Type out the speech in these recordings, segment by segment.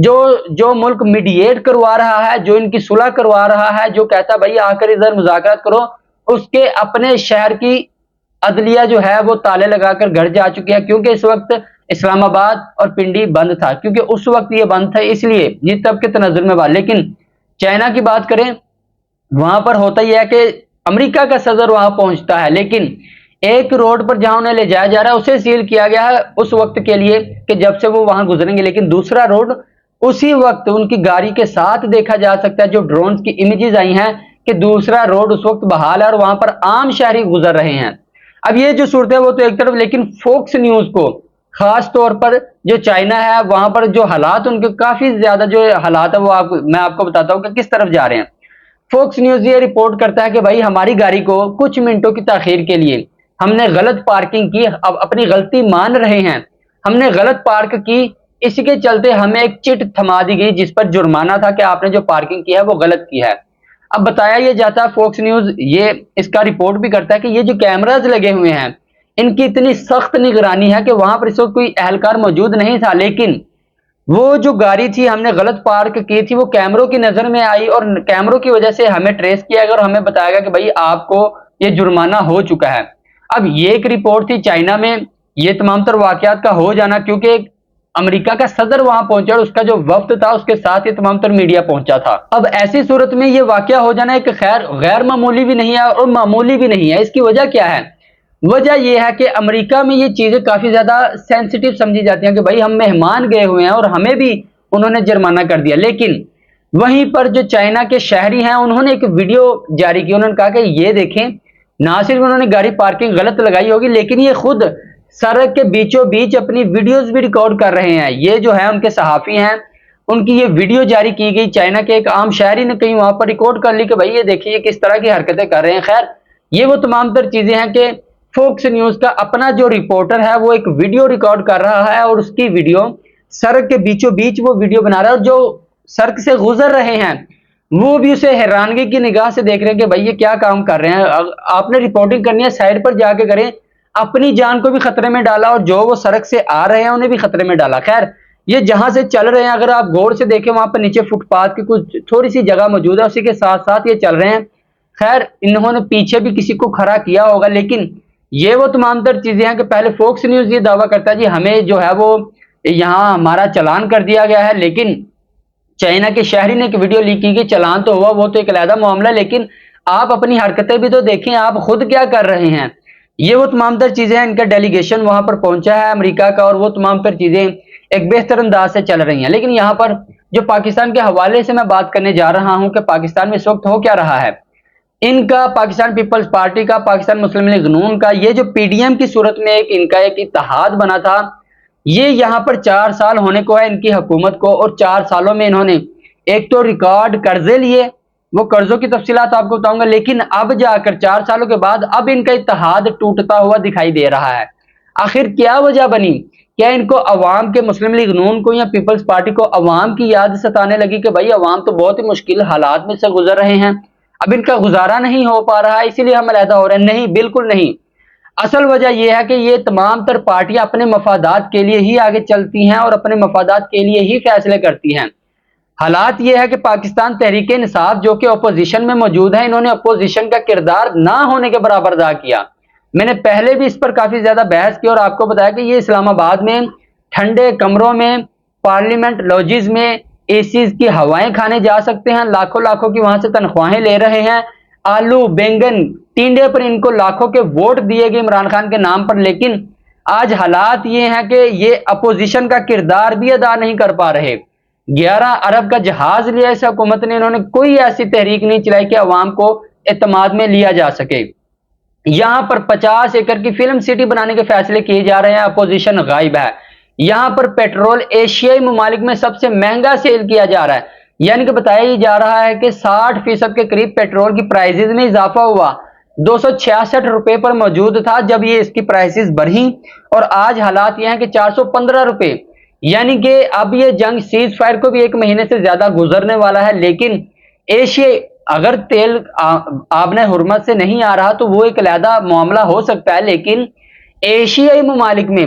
جو ملک میڈییٹ کروا رہا ہے, جو ان کی صلح کروا رہا ہے, جو کہتا ہے بھائی آ کر ادھر مذاکرات کرو, اس کے اپنے شہر کی عدلیہ جو ہے وہ تالے لگا کر گھر جا چکی ہے, کیونکہ اس وقت اسلام آباد اور پنڈی بند تھا, کیونکہ اس وقت یہ بند تھا, اس لیے یہ تب کے تناظر میں بات. لیکن چائنا کی بات کریں, وہاں پر ہوتا یہ ہے کہ امریکہ کا صدر وہاں پہنچتا ہے, لیکن ایک روڈ پر جہاں انہیں لے جایا جا رہا ہے اسے سیل کیا گیا ہے اس وقت کے لیے کہ جب سے وہ وہاں گزریں گے, لیکن دوسرا روڈ اسی وقت ان کی گاڑی کے ساتھ دیکھا جا سکتا ہے. جو ڈرونز کی امیجز آئی ہیں کہ دوسرا روڈ اس وقت بحال ہے اور وہاں پر عام شہری گزر رہے ہیں. اب یہ جو صورت ہے وہ تو ایک طرف, لیکن فوکس نیوز کو خاص طور پر جو چائنا ہے وہاں پر جو حالات ان کے کافی زیادہ جو حالات ہے وہ میں آپ کو بتاتا ہوں کہ کس طرف جا رہے ہیں. فوکس نیوز یہ رپورٹ کرتا ہے کہ بھائی ہماری گاڑی کو کچھ منٹوں کی تاخیر کے لیے ہم نے غلط پارکنگ کی, اب اپنی غلطی مان رہے ہیں, ہم نے غلط پارک کی, اس کے چلتے ہمیں ایک چٹ تھما دی گئی جس پر جرمانہ تھا کہ آپ نے جو پارکنگ کی ہے وہ غلط کی ہے. اب بتایا یہ جاتا ہے, فوکس نیوز یہ اس کا رپورٹ بھی کرتا ہے کہ یہ جو کیمراز لگے ہوئے ہیں ان کی اتنی سخت نگرانی ہے کہ وہاں پر اس وقت کوئی اہلکار موجود نہیں تھا, لیکن وہ جو گاڑی تھی ہم نے غلط پارک کی تھی وہ کیمروں کی نظر میں آئی اور کیمروں کی وجہ سے ہمیں ٹریس کیا گیا اور ہمیں بتایا گیا کہ بھائی آپ کو یہ جرمانہ ہو چکا ہے. اب یہ ایک رپورٹ تھی چائنا میں یہ تمام تر واقعات کا ہو جانا, کیونکہ امریکہ کا صدر وہاں پہنچا اور اس کا جو وفد تھا اس کے ساتھ یہ تمام تر میڈیا پہنچا تھا. اب ایسی صورت میں یہ واقعہ ہو جانا ایک خیر غیر معمولی بھی نہیں ہے اور معمولی بھی نہیں ہے. اس کی وجہ کیا ہے؟ وجہ یہ ہے کہ امریکہ میں یہ چیزیں کافی زیادہ سینسیٹیو سمجھی جاتی ہیں کہ بھائی ہم مہمان گئے ہوئے ہیں اور ہمیں بھی انہوں نے جرمانہ کر دیا. لیکن وہیں پر جو چائنا کے شہری ہیں انہوں نے ایک ویڈیو جاری کی, انہوں نے کہا کہ یہ دیکھیں, نہ صرف انہوں نے گاڑی پارکنگ غلط لگائی ہوگی لیکن یہ خود سڑک کے بیچوں بیچ اپنی ویڈیوز بھی ریکارڈ کر رہے ہیں. یہ جو ہے ان کے صحافی ہیں, ان کی یہ ویڈیو جاری کی گئی, چائنا کے ایک عام شہری نے کہیں وہاں پر ریکارڈ کر لی کہ بھائی یہ دیکھیے یہ کس طرح کی حرکتیں کر رہے ہیں. خیر یہ وہ تمام تر چیزیں ہیں کہ فوکس نیوز کا اپنا جو رپورٹر ہے وہ ایک ویڈیو ریکارڈ کر رہا ہے اور اس کی ویڈیو سڑک کے بیچوں بیچ وہ ویڈیو بنا رہا ہے, اور جو سڑک سے گزر رہے ہیں وہ بھی اسے حیرانگی کی نگاہ سے دیکھ رہے ہیں کہ بھائی یہ کیا کام کر رہے ہیں. آپ نے رپورٹنگ کرنی ہے سائڈ پر جا کے کریں, اپنی جان کو بھی خطرے میں ڈالا اور جو وہ سڑک سے آ رہے ہیں انہیں بھی خطرے میں ڈالا. خیر یہ جہاں سے چل رہے ہیں اگر آپ غور سے دیکھیں وہاں پر نیچے فٹ پاتھ کی کچھ تھوڑی سی جگہ موجود ہے, اسی کے ساتھ ساتھ یہ چل رہے ہیں. خیر انہوں نے پیچھے بھی کسی کو کھڑا کیا ہوگا, لیکن یہ وہ تمام تر چیزیں ہیں کہ پہلے فوکس نیوز یہ دعویٰ کرتا ہے جی ہمیں جو ہے وہ یہاں ہمارا چلان کر دیا گیا ہے, لیکن چائنا کے شہری نے ایک ویڈیو لیک کی کہ چلان تو ہوا, وہ تو ایک علیحدہ معاملہ, لیکن آپ اپنی حرکتیں بھی تو دیکھیں, آپ خود کیا کر رہے ہیں. یہ وہ تمام تر چیزیں ہیں, ان کا ڈیلیگیشن وہاں پر پہنچا ہے امریکہ کا اور وہ تمام تر چیزیں ایک بہتر انداز سے چل رہی ہیں. لیکن یہاں پر جو پاکستان کے حوالے سے میں بات کرنے جا رہا ہوں کہ پاکستان میں اس وقت ہو کیا رہا ہے, ان کا پاکستان پیپلز پارٹی کا, پاکستان مسلم لیگ نون کا, یہ جو پی ڈی ایم کی صورت میں ان کا ایک اتحاد بنا تھا, یہ یہاں پر 4 سال ہونے کو ہے ان کی حکومت کو, اور 4 سالوں میں انہوں نے ایک تو ریکارڈ قرضے لیے, وہ قرضوں کی تفصیلات آپ کو بتاؤں گا, لیکن اب جا کر 4 سالوں کے بعد اب ان کا اتحاد ٹوٹتا ہوا دکھائی دے رہا ہے. آخر کیا وجہ بنی؟ کیا ان کو عوام کے مسلم لیگ نون کو یا پیپلز پارٹی کو عوام کی یاد ستانے لگی کہ بھائی عوام تو بہت ہی مشکل حالات میں سے گزر رہے ہیں, اب ان کا گزارا نہیں ہو پا رہا ہے اسی لیے ہم علیحدہ ہو رہے ہیں؟ نہیں, بالکل نہیں. اصل وجہ یہ ہے کہ یہ تمام تر پارٹیاں اپنے مفادات کے لیے ہی آگے چلتی ہیں اور اپنے مفادات کے لیے ہی فیصلے کرتی ہیں. حالات یہ ہے کہ پاکستان تحریک انصاف جو کہ اپوزیشن میں موجود ہے, انہوں نے اپوزیشن کا کردار نہ ہونے کے برابر ادا کیا. میں نے پہلے بھی اس پر کافی زیادہ بحث کی اور آپ کو بتایا کہ یہ اسلام آباد میں ٹھنڈے کمروں میں, پارلیمنٹ لاجز میں اے سیز کی ہوائیں کھانے جا سکتے ہیں, لاکھوں لاکھوں کی وہاں سے تنخواہیں لے رہے ہیں, آلو بینگن ٹینڈے پر ان کو لاکھوں کے ووٹ دیے گئے عمران خان کے نام پر, لیکن آج حالات یہ ہیں کہ یہ اپوزیشن کا کردار بھی ادا نہیں کر پا رہے. 11 ارب کا جہاز لیا اس حکومت نے, انہوں نے کوئی ایسی تحریک نہیں چلائی کہ عوام کو اعتماد میں لیا جا سکے. یہاں پر 50 ایکڑ کی فلم سٹی بنانے کے فیصلے کیے جا رہے ہیں, اپوزیشن غائب ہے. یہاں پر پیٹرول ایشیائی ممالک میں سب سے مہنگا سیل کیا جا رہا ہے, یعنی کہ بتایا ہی جا رہا ہے کہ 60% کے قریب پیٹرول کی پرائسز میں اضافہ ہوا. 266 روپے پر موجود تھا جب یہ اس کی پرائسز بڑھی, اور آج حالات یہ ہیں کہ 415 روپے, یعنی کہ اب یہ جنگ سیز فائر کو بھی 1 مہینے سے زیادہ گزرنے والا ہے. لیکن ایشیا اگر تیل آبن حرمت سے نہیں آ رہا تو وہ ایک علیحدہ معاملہ ہو سکتا ہے, لیکن ایشیائی ممالک میں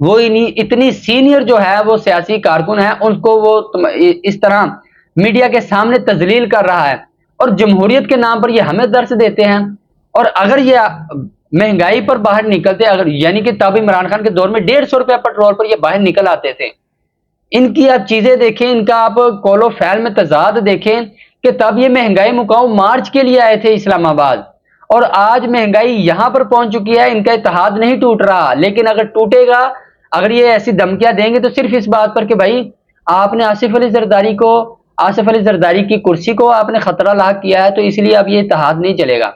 وہ اتنی سینئر جو ہے وہ سیاسی کارکن ہے، ان کو وہ اس طرح میڈیا کے سامنے تذلیل کر رہا ہے، اور جمہوریت کے نام پر یہ ہمیں درس دیتے ہیں۔ اور اگر یہ مہنگائی پر باہر نکلتے، اگر یعنی کہ تب عمران خان کے دور میں 150 روپے پیٹرول پر یہ باہر نکل آتے تھے، ان کی آپ چیزیں دیکھیں، ان کا آپ کول و فعل میں تضاد دیکھیں کہ تب یہ مہنگائی مقاوم مارچ کے لیے آئے تھے اسلام آباد، اور آج مہنگائی یہاں پر پہنچ چکی ہے، ان کا اتحاد نہیں ٹوٹ رہا۔ لیکن اگر ٹوٹے گا، اگر یہ ایسی دھمکیاں دیں گے تو صرف اس بات پر کہ بھائی آپ نے آصف علی زرداری کی کرسی کو آپ نے خطرہ لاحق کیا ہے، تو اس لیے اب یہ اتحاد نہیں چلے گا۔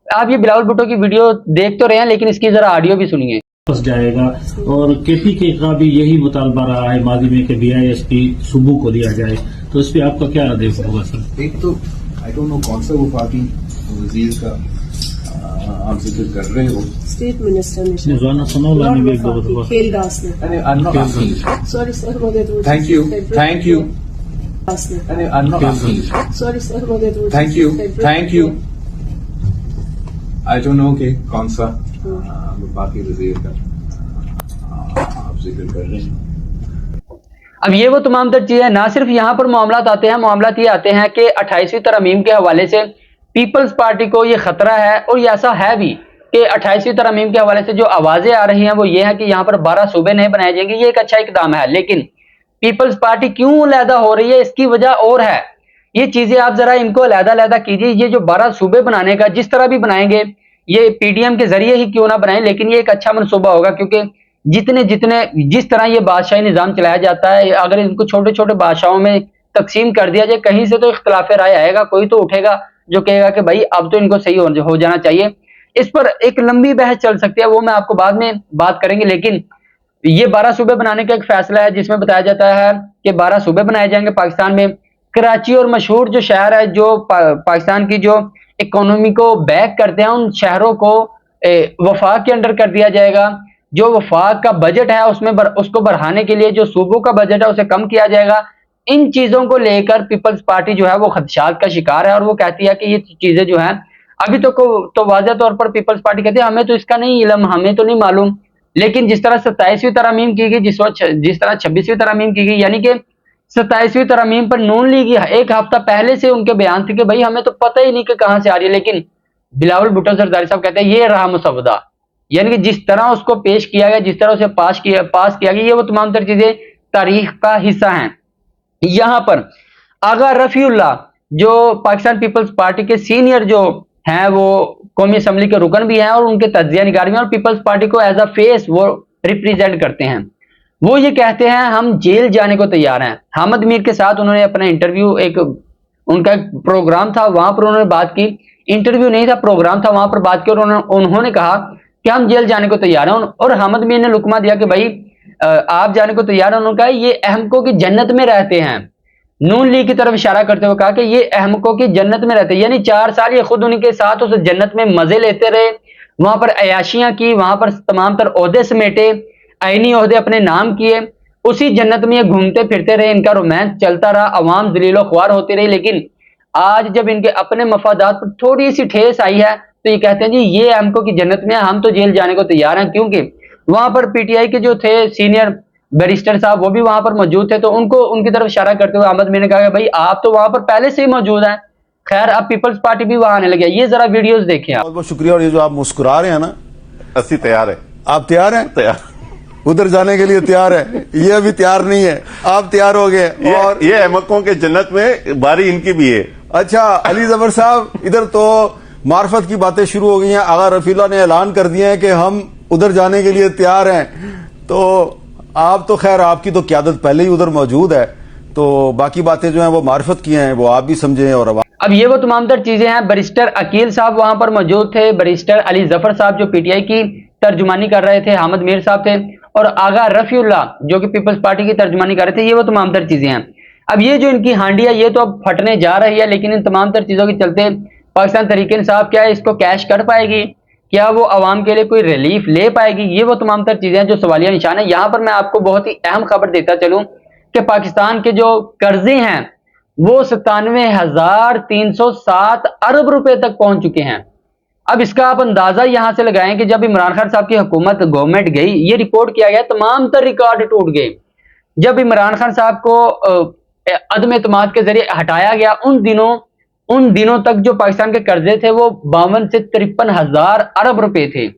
آپ یہ بلاول بھٹو کی ویڈیو دیکھ تو رہے ہیں، لیکن اس کی ذرا آڈیو بھی سنیے۔ جائے گا، اور کے پی کے کا بھی یہی مطالبہ رہا ہے ماضی میں کہ بی آئی ایس پی صوبوں کو دیا جائے، تو اس پہ آپ کا کیا رد ہوگا سر؟ ایک تو آئی ڈونٹ نو کون سا وفاقی وزیر کا آپ ذکر کر رہے ہو، اسٹیٹ منسٹر زوانا ثناءاللہ نے بھی ایک دو دفعہ کھیل داس نے sorry sir thank you sorry sir thank you I don't know کہ کون سا وفاقی وزیر کا آپ ذکر کر رہے ہیں۔ اب یہ وہ تمام تر چیزیں، نہ صرف یہاں پر معاملات آتے ہیں، معاملات یہ آتے ہیں کہ 28ویں ترمیم کے حوالے سے پیپلز پارٹی کو یہ خطرہ ہے، اور یہ ایسا ہے بھی کہ 28ویں ترمیم کے حوالے سے جو آوازیں آ رہی ہیں وہ یہ ہے کہ یہاں پر 12 صوبے نہیں بنائے جائیں گے۔ یہ ایک اچھا اقدام ہے، لیکن پیپلز پارٹی کیوں علیحدہ ہو رہی ہے، اس کی وجہ اور ہے۔ یہ چیزیں آپ ذرا ان کو علیحدہ علیحدہ کیجیے۔ یہ جو 12 صوبے بنانے کا جس طرح بھی بنائیں گے، یہ پی ڈی ایم کے ذریعے ہی کیوں نہ بنائیں، لیکن یہ ایک اچھا منصوبہ ہوگا، کیونکہ جس طرح یہ بادشاہی نظام چلایا جاتا ہے، اگر ان کو چھوٹے چھوٹے بادشاہوں میں تقسیم کر دیا جائے، کہیں سے تو اختلاف رائے آئے گا، کوئی تو اٹھے گا جو کہے گا کہ بھائی اب تو ان کو صحیح ہو جانا چاہیے۔ اس پر ایک لمبی بحث چل سکتی ہے، وہ میں آپ کو بعد میں بات کریں گے، لیکن یہ 12 صوبے بنانے کا ایک فیصلہ ہے جس میں بتایا جاتا ہے کہ 12 صوبے بنائے جائیں گے پاکستان میں۔ کراچی اور مشہور جو شہر ہے جو پاکستان کی جو اکانومی کو بیک کرتے ہیں، ان شہروں کو وفاق کے انڈر کر دیا جائے گا۔ جو وفاق کا بجٹ ہے اس کو بڑھانے کے لیے جو صوبوں کا بجٹ ہے اسے کم کیا جائے گا۔ ان چیزوں کو لے کر پیپلز پارٹی جو ہے وہ خدشات کا شکار ہے، اور وہ کہتی ہے کہ یہ چیزیں جو ہیں ابھی تو واضح طور پر پیپلز پارٹی کہتی ہے ہمیں تو اس کا نہیں علم، ہمیں تو نہیں معلوم۔ لیکن جس طرح 27ویں ترمیم کی گئی، جس طرح 26ویں ترمیم کی گئی، یعنی کہ 27ویں ترمیم پر نون لیگ ایک ہفتہ پہلے سے ان کے بیان تھے کہ بھائی ہمیں تو پتہ ہی نہیں کہ کہاں سے آ رہی ہے، لیکن بلاول بھٹو زرداری صاحب کہتے ہیں یہ رہا مسودہ، یعنی کہ جس طرح اس کو پیش کیا گیا، جس طرح اسے پاس کیا گیا، یہ وہ تمام تر چیزیں تاریخ کا حصہ ہیں۔ یہاں پر آغا رفیع اللہ جو پاکستان پیپلز پارٹی کے سینئر جو ہیں، وہ قومی اسمبلی کے رکن بھی ہیں اور ان کے تجزیہ نگار بھی ہیں، اور پیپلز پارٹی کو ایز اے فیس وہ ریپریزینٹ کرتے ہیں۔ وہ یہ کہتے ہیں ہم جیل جانے کو تیار ہیں۔ حامد میر کے ساتھ انہوں نے اپنا انٹرویو، ان کا پروگرام تھا، وہاں پر انہوں نے بات کی، انٹرویو نہیں تھا پروگرام تھا، وہاں پر بات کی، اور انہوں نے کہا کہ ہم جیل جانے کو تیار ہیں، اور حامد میر نے لقمہ دیا کہ بھائی آپ جانے کو تیار ہیں۔ انہوں نے کہا یہ احمقوں کی جنت میں رہتے ہیں، نون لیگ کی طرف اشارہ کرتے ہوئے کہا کہ یہ احمقوں کی جنت میں رہتے ہیں، یعنی 4 سال یہ خود ان کے ساتھ اس جنت میں مزے لیتے رہے، وہاں پر عیاشیاں کی، وہاں پر تمام تر عہدے سمیٹے، آئینی عہدے اپنے نام کیے، اسی جنت میں یہ گھومتے پھرتے رہے، ان کا رومانس چلتا رہا، عوام ذلیل و خوار ہوتی رہی۔ لیکن آج جب ان کے اپنے مفادات پر تھوڑی سی ٹھیس آئی ہے تو یہ کہتے ہیں جی یہ احمقوں کی جنت میں، ہم تو جیل جانے کو تیار ہیں، کیونکہ وہاں پر پی ٹی آئی کے جو تھے سینئر بیرسٹر صاحب وہ بھی وہاں پر موجود تھے، تو ان کی طرف اشارہ کرتے ہوئے احمد میر نے کہا کہ بھائی آپ تو وہاں پر پہلے سے ہی موجود ہیں۔ خیر اب پیپلز پارٹی بھی وہاں آنے لگی ہے۔ یہ ذرا ویڈیوز دیکھیں آپ۔ بہت بہت شکریہ، اور یہ جو آپ مسکرا رہے ہیں نا، اسی تیار ہے، آپ تیار ہیں؟ تیار۔ ادھر جانے کے لیے تیار ہے، یہ ابھی تیار نہیں ہے، آپ تیار ہو گئے۔ اور یہ احمقوں کے جنت میں باری ان کی بھی ہے۔ اچھا علی ظفر صاحب، ادھر تو معرفت کی باتیں شروع ہو گئی ہیں، آغا رفیع اللہ نے اعلان کر دیا ہے کہ ہم ادھر جانے کے لیے تیار ہیں، تو آپ تو خیر آپ کی تو قیادت پہلے ہی ادھر موجود ہے، تو باقی باتیں جو ہیں وہ معرفت کی ہیں، وہ آپ بھی سمجھیں۔ اور اب یہ وہ تمام تر چیزیں ہیں۔ بیرسٹر عقیل صاحب وہاں پر موجود تھے، بیرسٹر علی ظفر صاحب جو پی ٹی آئی کی ترجمانی کر رہے تھے، حامد میر صاحب تھے، اور آغا رفیع اللہ جو کہ پیپلز پارٹی کی ترجمانی کر رہے تھے۔ یہ وہ تمام تر چیزیں ہیں۔ اب یہ جو ان کی ہانڈی ہے یہ تو اب پھٹنے جا رہی ہے، لیکن ان تمام تر چیزوں کے چلتے پاکستان تحریک انصاف کیا ہے اس کو کیش کر پائے گی؟ کیا وہ عوام کے لیے کوئی ریلیف لے پائے گی؟ یہ وہ تمام تر چیزیں ہیں جو سوالیہ نشان ہے۔ یہاں پر میں آپ کو بہت ہی اہم خبر دیتا چلوں کہ پاکستان کے جو قرضے ہیں وہ 97,307 ارب روپے تک پہنچ چکے ہیں۔ اب اس کا آپ اندازہ یہاں سے لگائیں کہ جب عمران خان صاحب کی حکومت گورنمنٹ گئی، یہ رپورٹ کیا گیا تمام تر ریکارڈ ٹوٹ گئے. جب عمران خان صاحب کو عدم اعتماد کے ذریعے ہٹایا گیا، ان دنوں تک جو پاکستان کے قرضے تھے وہ 52 سے 53 ہزار ارب روپے تھے.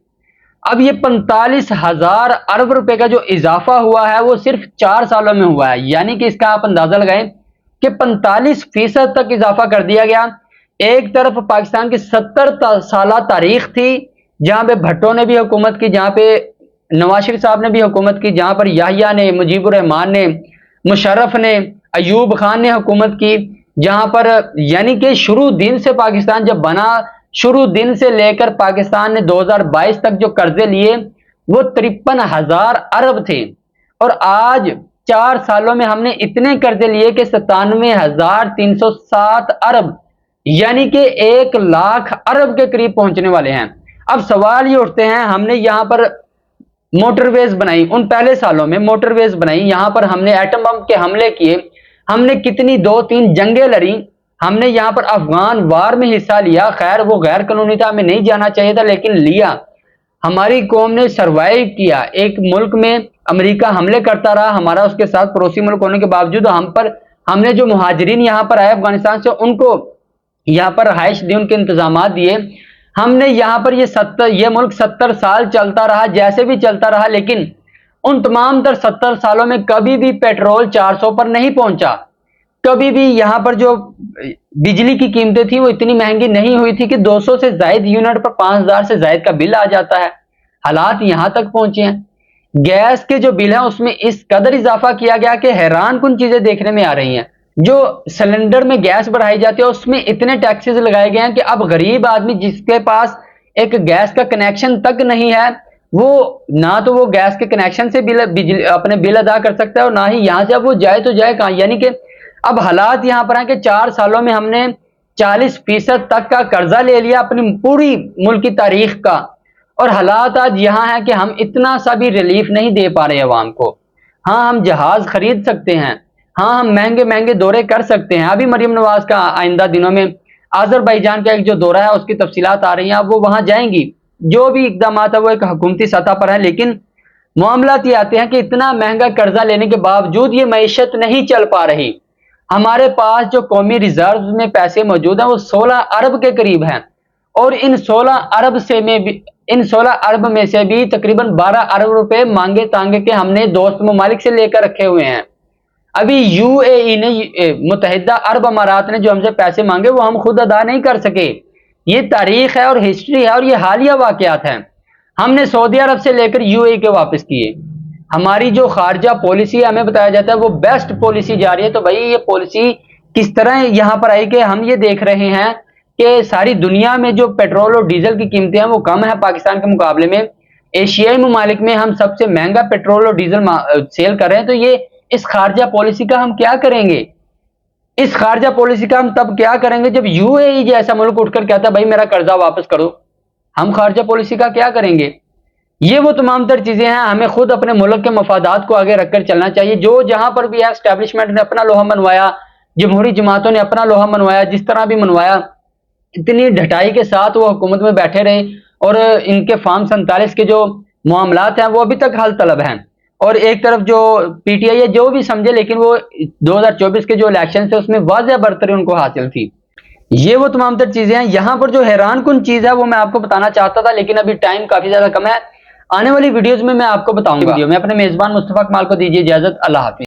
اب یہ 45 ہزار ارب روپے کا جو اضافہ ہوا ہے وہ صرف 4 سالوں میں ہوا ہے. یعنی کہ اس کا آپ اندازہ لگائیں کہ 45% تک اضافہ کر دیا گیا. ایک طرف پاکستان کی 70 سالہ تاریخ تھی جہاں پہ بھٹو نے بھی حکومت کی، جہاں پہ نواز شریف صاحب نے بھی حکومت کی، جہاں پر یحییٰ نے، مجیب الرحمان نے، مشرف نے، ایوب خان نے حکومت کی، جہاں پر یعنی کہ شروع دن سے پاکستان جب بنا، شروع دن سے لے کر پاکستان نے 2022 تک جو قرضے لیے وہ 53 ہزار ارب تھے. اور آج 4 سالوں میں ہم نے اتنے قرضے لیے کہ 97,307 ارب، یعنی کہ 1 لاکھ ارب کے قریب پہنچنے والے ہیں. اب سوال یہ اٹھتے ہیں، ہم نے یہاں پر موٹر ویز بنائی، ان پہلے سالوں میں موٹر ویز بنائی، یہاں پر ہم نے ایٹم بم کے حملے کیے، ہم نے کتنی 2-3 جنگیں لڑی، ہم نے یہاں پر افغان وار میں حصہ لیا. خیر وہ غیر قانونی تھا، ہمیں نہیں جانا چاہیے تھا لیکن لیا. ہماری قوم نے سروائیو کیا. ایک ملک میں امریکہ حملے کرتا رہا، ہمارا اس کے ساتھ پڑوسی ملک ہونے کے باوجود ہم نے جو مہاجرین یہاں پر آئے افغانستان سے ان کو یہاں پر رہائش دی، ان کے انتظامات دیے. ہم نے یہاں پر یہ ملک 70 سال چلتا رہا، جیسے بھی چلتا رہا، لیکن ان تمام تر 70 سالوں میں کبھی بھی پیٹرول 400 پر نہیں پہنچا. کبھی بھی یہاں پر جو بجلی کی قیمتیں تھیں وہ اتنی مہنگی نہیں ہوئی تھی کہ 200 سے زائد یونٹ پر 5,000 سے زائد کا بل آ جاتا ہے. حالات یہاں تک پہنچے ہیں. گیس کے جو بل ہیں اس میں اس قدر اضافہ کیا گیا کہ حیران کن چیزیں دیکھنے میں آ رہی ہیں. جو سلنڈر میں گیس بڑھائی جاتی ہے اس میں اتنے ٹیکسز لگائے گئے ہیں کہ اب غریب آدمی جس کے پاس ایک گیس کا کنیکشن تک نہیں ہے وہ نہ تو وہ گیس کے کنیکشن سے اپنے بل ادا کر سکتا ہے اور نہ ہی یہاں سے اب وہ جائے تو جائے کہاں. یعنی کہ اب حالات یہاں پر ہیں کہ 4 سالوں میں ہم نے 40% تک کا قرضہ لے لیا اپنی پوری ملک کی تاریخ کا، اور حالات آج یہاں ہیں کہ ہم اتنا سا بھی ریلیف نہیں دے پا رہے عوام کو. ہاں ہم جہاز خرید سکتے ہیں، ہاں ہم مہنگے مہنگے دورے کر سکتے ہیں. ابھی مریم نواز کا آئندہ دنوں میں آذربائیجان کا ایک جو دورہ ہے اس کی تفصیلات آ رہی ہیں، اب وہ وہاں جائیں گی. جو بھی اقدامات ہے وہ ایک حکومتی سطح پر ہیں، لیکن معاملات یہ آتے ہیں کہ اتنا مہنگا قرضہ لینے کے باوجود یہ معیشت نہیں چل پا رہی. ہمارے پاس جو قومی ریزرو میں پیسے موجود ہیں وہ 16 ارب کے قریب ہیں، اور ان 16 ارب میں سے بھی تقریباً 12 ارب روپے مانگے تانگے کے ہم نے دوست ممالک سے لے کر رکھے ہوئے ہیں. ابھی UAE نے، متحدہ عرب امارات نے جو ہم سے پیسے مانگے وہ ہم خود ادا نہیں کر سکے. یہ تاریخ ہے اور ہسٹری ہے اور یہ حالیہ واقعات ہیں. ہم نے سعودی عرب سے لے کر UAE کے واپس کیے. ہماری جو خارجہ پالیسی ہے ہمیں بتایا جاتا ہے وہ بیسٹ پالیسی جا رہی ہے. تو بھائی یہ پالیسی کس طرح یہاں پر آئی کہ ہم یہ دیکھ رہے ہیں کہ ساری دنیا میں جو پیٹرول اور ڈیزل کی قیمتیں ہیں وہ کم ہے پاکستان کے مقابلے میں. ایشیائی ممالک میں ہم سب سے مہنگا پیٹرول اور ڈیزل سیل کر رہے ہیں. تو یہ اس خارجہ پالیسی کا ہم کیا کریں گے؟ اس خارجہ پالیسی کا ہم تب کیا کریں گے جب UAE جیسا ملک اٹھ کر کہتا ہے بھائی میرا قرضہ واپس کرو. ہم خارجہ پالیسی کا کیا کریں گے؟ یہ وہ تمام تر چیزیں ہیں. ہمیں خود اپنے ملک کے مفادات کو آگے رکھ کر چلنا چاہیے. جو جہاں پر بھی ہے اسٹیبلشمنٹ نے اپنا لوہا منوایا، جمہوری جماعتوں نے اپنا لوہا منوایا، جس طرح بھی منوایا اتنی ڈھٹائی کے ساتھ وہ حکومت میں بیٹھے رہے، اور ان کے فارم 47 کے جو معاملات ہیں وہ ابھی تک حل طلب ہیں. اور ایک طرف جو PTI ہے جو بھی سمجھے، لیکن وہ 2024 کے جو الیکشن تھے اس میں واضح برتری ان کو حاصل تھی. یہ وہ تمام تر چیزیں ہیں. یہاں پر جو حیران کن چیز ہے وہ میں آپ کو بتانا چاہتا تھا لیکن ابھی ٹائم کافی زیادہ کم ہے. آنے والی ویڈیوز میں آپ کو بتاؤں گا. میں اپنے میزبان مصطفیٰ کمال کو دیجیے اجازت. اللہ حافظ.